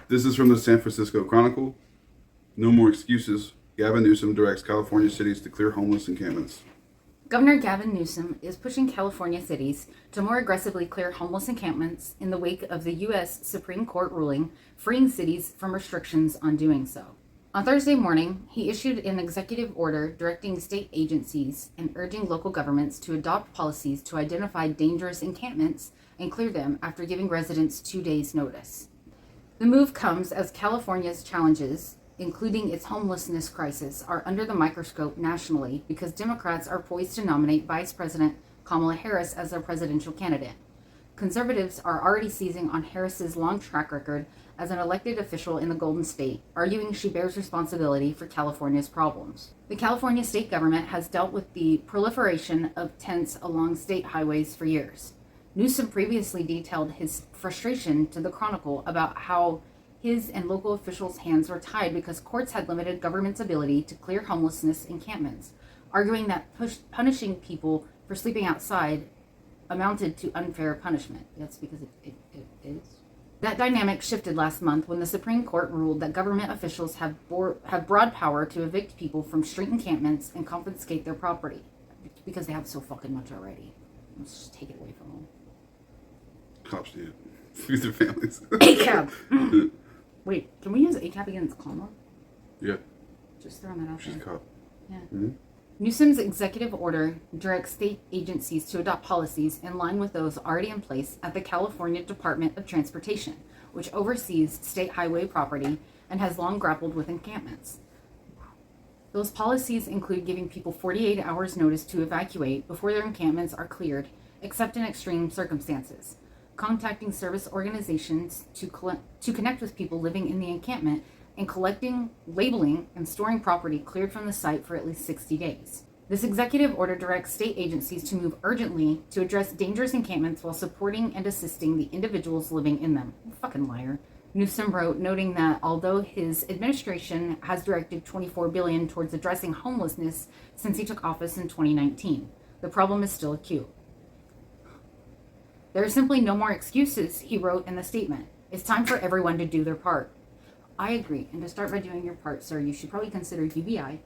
This is from the San Francisco Chronicle. No more excuses. Gavin Newsom directs California cities to clear homeless encampments. Governor Gavin Newsom is pushing California cities to more aggressively clear homeless encampments in the wake of the U.S. Supreme Court ruling freeing cities from restrictions on doing so. On Thursday morning, he issued an executive order directing state agencies and urging local governments to adopt policies to identify dangerous encampments and clear them after giving residents 2 days' notice. The move comes as California's challenges, including its homelessness crisis, are under the microscope nationally because Democrats are poised to nominate Vice President Kamala Harris as their presidential candidate. Conservatives are already seizing on Harris's long track record as an elected official in the Golden State, arguing she bears responsibility for California's problems. The California state government has dealt with the proliferation of tents along state highways for years. Newsom previously detailed his frustration to the Chronicle about how his and local officials' hands were tied because courts had limited government's ability to clear homelessness encampments, arguing that punishing people for sleeping outside amounted to unfair punishment. That's because it is. That dynamic shifted last month when the Supreme Court ruled that government officials have broad power to evict people from street encampments and confiscate their property because they have so fucking much already. Let's just take it away from them. Cops need it. Feed their families. ACAB. Wait, can we use ACAB against Kamala? Yeah. Just throwing that out there. She's a cop. Yeah. Mm-hmm. Newsom's executive order directs state agencies to adopt policies in line with those already in place at the California Department of Transportation, which oversees state highway property and has long grappled with encampments. Those policies include giving people 48 hours notice to evacuate before their encampments are cleared, except in extreme circumstances, contacting service organizations to connect with people living in the encampment, and collecting, labeling, and storing property cleared from the site for at least 60 days. This executive order directs state agencies to move urgently to address dangerous encampments while supporting and assisting the individuals living in them. You fucking liar. Newsom wrote, noting that although his administration has directed $24 billion towards addressing homelessness since he took office in 2019, the problem is still acute. There are simply no more excuses, he wrote in the statement. It's time for everyone to do their part. I agree. And to start by doing your part, sir, you should probably consider UBI.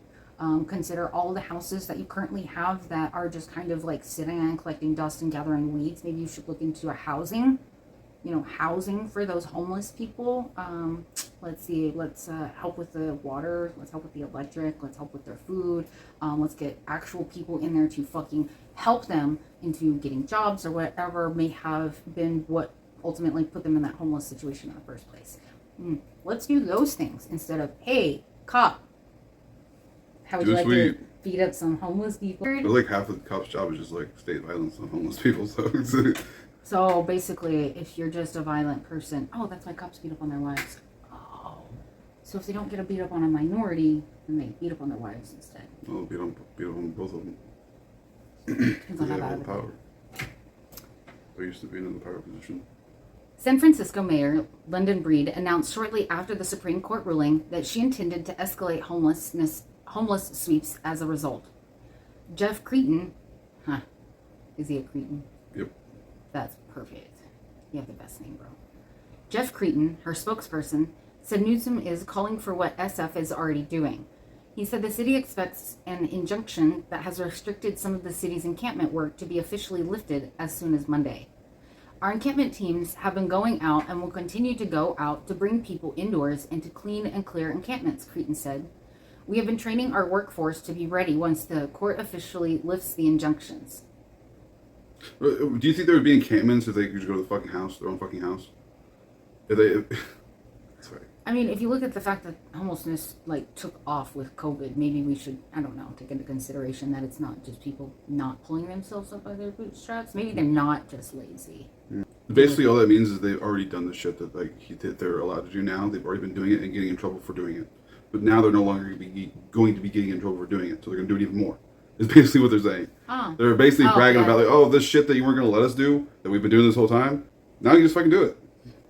Consider all the houses that you currently have that are just kind of like sitting and collecting dust and gathering weeds. Maybe you should look into a housing for those homeless people. Let's see, let's help with the water. Let's help with the electric. Let's help with their food. Let's get actual people in there to fucking help them into getting jobs or whatever may have been what ultimately put them in that homeless situation in the first place. Let's do those things instead of, hey, cop, how would you like to feed up some homeless people? But like half of the cop's job is just like state violence on homeless people. So basically, if you're just a violent person, oh, that's why cops beat up on their wives. Oh, so if they don't get a beat up on a minority, then they beat up on their wives instead. Well, beat up on both of them. Depends on They how have all bad the power. They're used to being in the power position. San Francisco Mayor London Breed announced shortly after the Supreme Court ruling that she intended to escalate homeless sweeps as a result. Jeff Cretin, is he a Cretin? Yep. That's perfect. You have the best name, bro. Jeff Cretin, her spokesperson, said Newsom is calling for what SF is already doing. He said the city expects an injunction that has restricted some of the city's encampment work to be officially lifted as soon as Monday. Our encampment teams have been going out and will continue to go out to bring people indoors and to clean and clear encampments, Cretin said. We have been training our workforce to be ready once the court officially lifts the injunctions. Do you think there would be encampments if they could just go to the fucking house, their own fucking house? Sorry. I mean, if you look at the fact that homelessness took off with COVID, maybe we should, I don't know, take into consideration that it's not just people not pulling themselves up by their bootstraps. Maybe they're not just lazy. Yeah. Basically, all that means is they've already done the shit that they're allowed to do now. They've already been doing it and getting in trouble for doing it. But now they're no longer going to be getting in trouble for doing it, so they're going to do it even more. Is basically what they're saying. They're basically bragging about this shit that you weren't going to let us do, that we've been doing this whole time. Now you just fucking do it.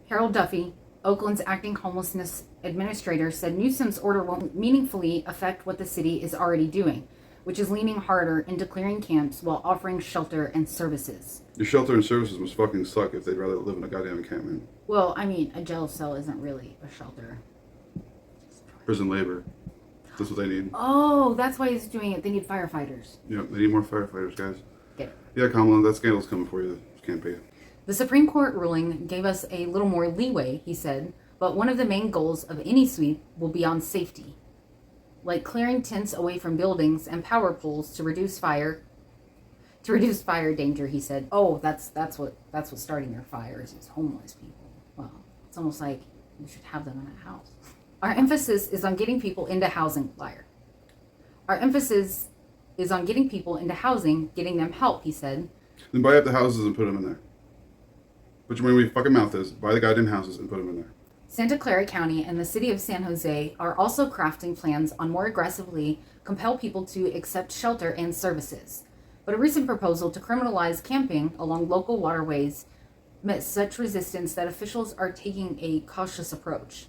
Harold Duffy, Oakland's acting homelessness administrator, said Newsom's order won't meaningfully affect what the city is already doing, which is leaning harder into clearing camps while offering shelter and services. Your shelter and services must fucking suck if they'd rather live in a goddamn encampment. Well, I mean, a jail cell isn't really a shelter. Prison labor. That's what they need. Oh, that's why he's doing it. They need firefighters. Yep, they need more firefighters, guys. Get it. Yeah, Kamala, that scandal's coming for you. Can't pay. The Supreme Court ruling gave us a little more leeway, he said, but one of the main goals of any sweep will be on safety, like clearing tents away from buildings and power poles to reduce fire danger, he said. Oh, that's what's starting their fires is homeless people. Well, it's almost like we should have them in a house. Our emphasis is on getting people into housing, liar. Our emphasis is on getting people into housing, getting them help, he said. Then buy up the houses and put them in there. Put your money where your fucking mouth is. Buy the goddamn houses and put them in there. Santa Clara County and the city of San Jose are also crafting plans on more aggressively compel people to accept shelter and services. But a recent proposal to criminalize camping along local waterways met such resistance that officials are taking a cautious approach.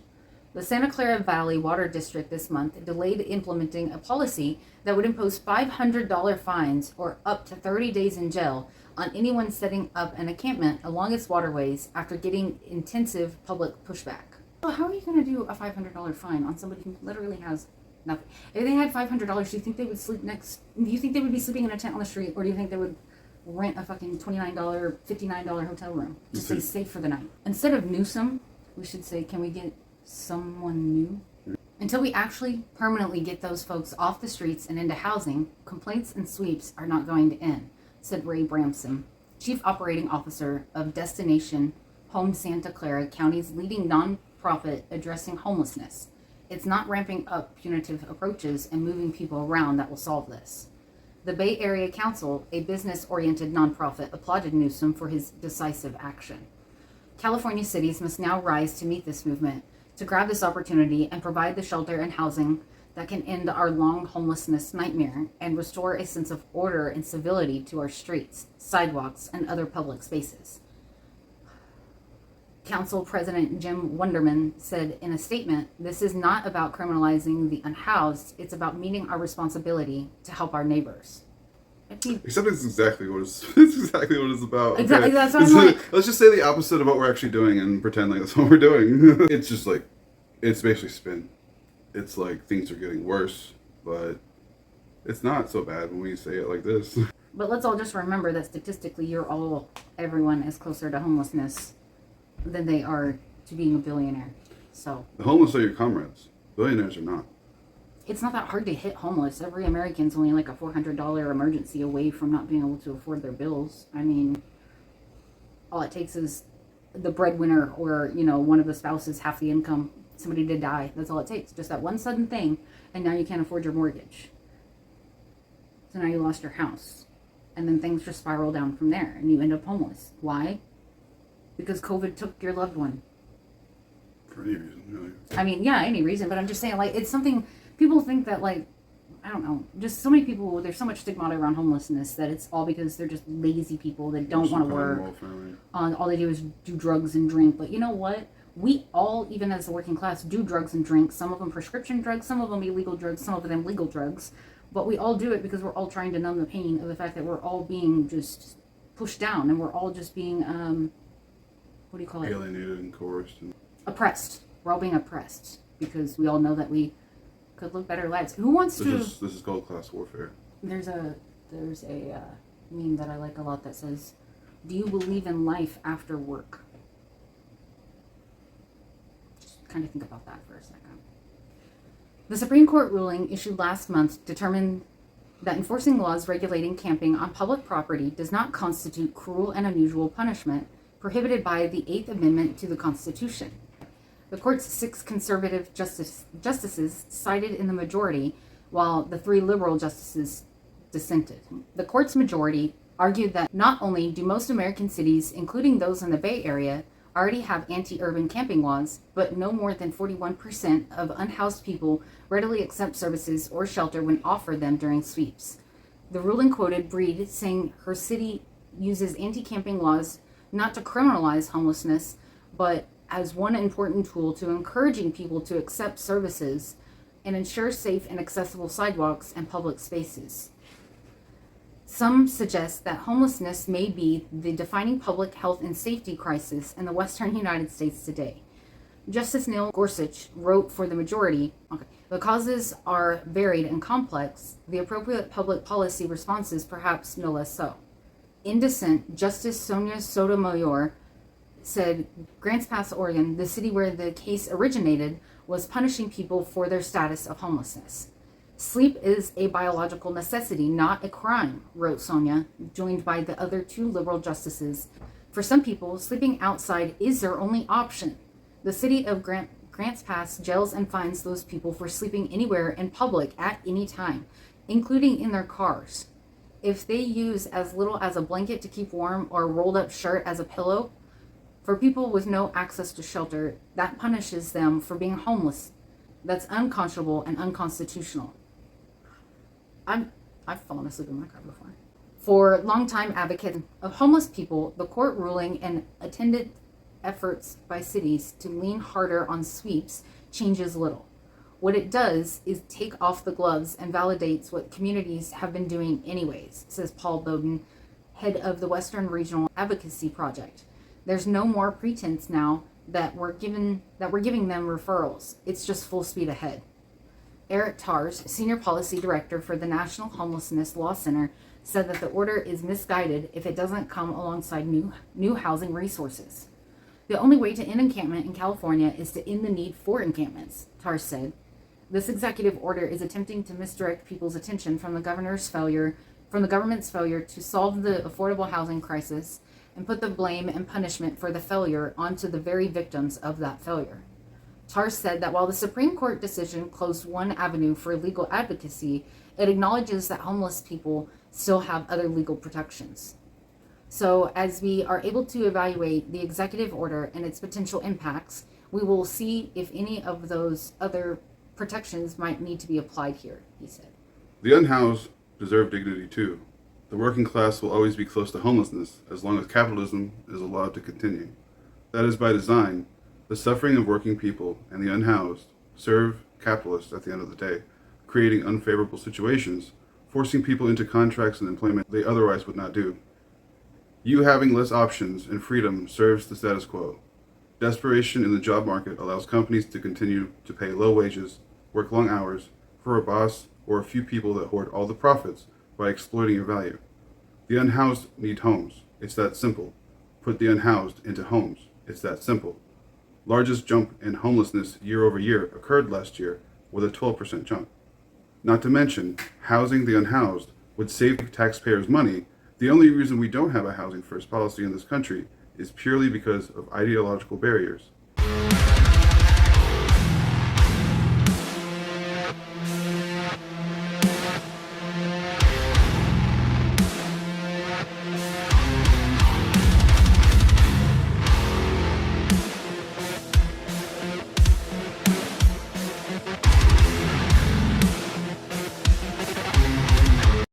The Santa Clara Valley Water District this month delayed implementing a policy that would impose $500 fines or up to 30 days in jail on anyone setting up an encampment along its waterways after getting intensive public pushback. Well, how are you going to do a $500 fine on somebody who literally has nothing? If they had $500, do you think they would sleep do you think they would be sleeping in a tent on the street, or do you think they would rent a fucking $29, $59 hotel room to stay safe for the night? Instead of Newsom, we should say, can we get someone new? Until we actually permanently get those folks off the streets and into housing, complaints and sweeps are not going to end, said Ray Bramson, Chief Operating Officer of Destination Home Santa Clara, County's leading nonprofit addressing homelessness. It's not ramping up punitive approaches and moving people around that will solve this. The Bay Area Council, a business-oriented nonprofit, applauded Newsom for his decisive action. California cities must now rise to meet this movement, to grab this opportunity and provide the shelter and housing that can end our long homelessness nightmare and restore a sense of order and civility to our streets, sidewalks, and other public spaces. Council President Jim Wunderman said in a statement, "This is not about criminalizing the unhoused, it's about meeting our responsibility to help our neighbors." Except it's exactly what it's about. Exactly, okay? that's what I'm like. Let's just say the opposite of what we're actually doing and pretend like that's what we're doing. It's just like, it's basically spin. It's like things are getting worse, but it's not so bad when we say it like this. But let's all just remember that statistically, everyone is closer to homelessness than they are to being a billionaire. So The homeless are your comrades. Billionaires are not. it's not that hard to hit homeless. Every American's only like a $400 emergency away from not being able to afford their bills. I mean, all it takes is the breadwinner or, one of the spouses, half the income, somebody to die. That's all it takes. Just that one sudden thing, and now you can't afford your mortgage. So now you lost your house. And then things just spiral down from there, and you end up homeless. Why? Because COVID took your loved one. For any reason, really. I mean, yeah, any reason, but I'm just saying, like, it's something, people think that, like, I don't know, just so many people, there's so much stigmata around homelessness that it's all because they're just lazy people that don't want to work. All they do is do drugs and drink. But you know what? We all, even as the working class, do drugs and drink. Some of them prescription drugs, some of them illegal drugs, some of them legal drugs. But we all do it because we're all trying to numb the pain of the fact that we're all being just pushed down, and we're all just being, what do you call it? Alienated and coerced. Oppressed. We're all being oppressed because we all know that we could live better lives. Who wants to? This is called class warfare. There's a meme that I like a lot that says, "Do you believe in life after work?" Just kind of think about that for a second. The Supreme Court ruling issued last month determined that enforcing laws regulating camping on public property does not constitute cruel and unusual punishment prohibited by the Eighth Amendment to the Constitution. The court's 6 conservative justices sided in the majority, while the 3 liberal justices dissented. The court's majority argued that not only do most American cities, including those in the Bay Area, already have anti-urban camping laws, but no more than 41% of unhoused people readily accept services or shelter when offered them during sweeps. The ruling quoted Breed saying her city uses anti-camping laws not to criminalize homelessness, but as one important tool to encouraging people to accept services and ensure safe and accessible sidewalks and public spaces. Some suggest that homelessness may be the defining public health and safety crisis in the western United States today. Justice Neil Gorsuch wrote for the majority, the causes are varied and complex, the appropriate public policy responses perhaps no less so. In dissent, Justice Sonia Sotomayor said Grants Pass, Oregon, the city where the case originated, was punishing people for their status of homelessness. Sleep is a biological necessity, not a crime, wrote Sonia, joined by the other two liberal justices. For some people, sleeping outside is their only option. The city of Grants Pass jails and fines those people for sleeping anywhere in public at any time, including in their cars. If they use as little as a blanket to keep warm or a rolled up shirt as a pillow, for people with no access to shelter, that punishes them for being homeless. That's unconscionable and unconstitutional. I've fallen asleep in my car before. For longtime advocates of homeless people, the court ruling and attendant efforts by cities to lean harder on sweeps changes little. What it does is take off the gloves and validates what communities have been doing anyways, says Paul Bowden, head of the Western Regional Advocacy Project. There's no more pretense now that we're giving them referrals. It's just full speed ahead. Eric Tars, Senior Policy Director for the National Homelessness Law Center, said that the order is misguided if it doesn't come alongside new housing resources. The only way to end encampment in California is to end the need for encampments, Tars said. This executive order is attempting to misdirect people's attention from the government's failure to solve the affordable housing crisis and put the blame and punishment for the failure onto the very victims of that failure. Tars said that while the Supreme Court decision closed one avenue for legal advocacy, it acknowledges that homeless people still have other legal protections. So as we are able to evaluate the executive order and its potential impacts, we will see if any of those other protections might need to be applied here, he said. The unhoused deserve dignity too. The working class will always be close to homelessness as long as capitalism is allowed to continue. That is by design. The suffering of working people and the unhoused serve capitalists at the end of the day, creating unfavorable situations, forcing people into contracts and employment they otherwise would not do. You having less options and freedom serves the status quo. Desperation in the job market allows companies to continue to pay low wages, work long hours, for a boss or a few people that hoard all the profits by exploiting your value. The unhoused need homes. It's that simple. Put the unhoused into homes. It's that simple. Largest jump in homelessness year over year occurred last year with a 12% jump. Not to mention, housing the unhoused would save taxpayers money. The only reason we don't have a housing first policy in this country is purely because of ideological barriers.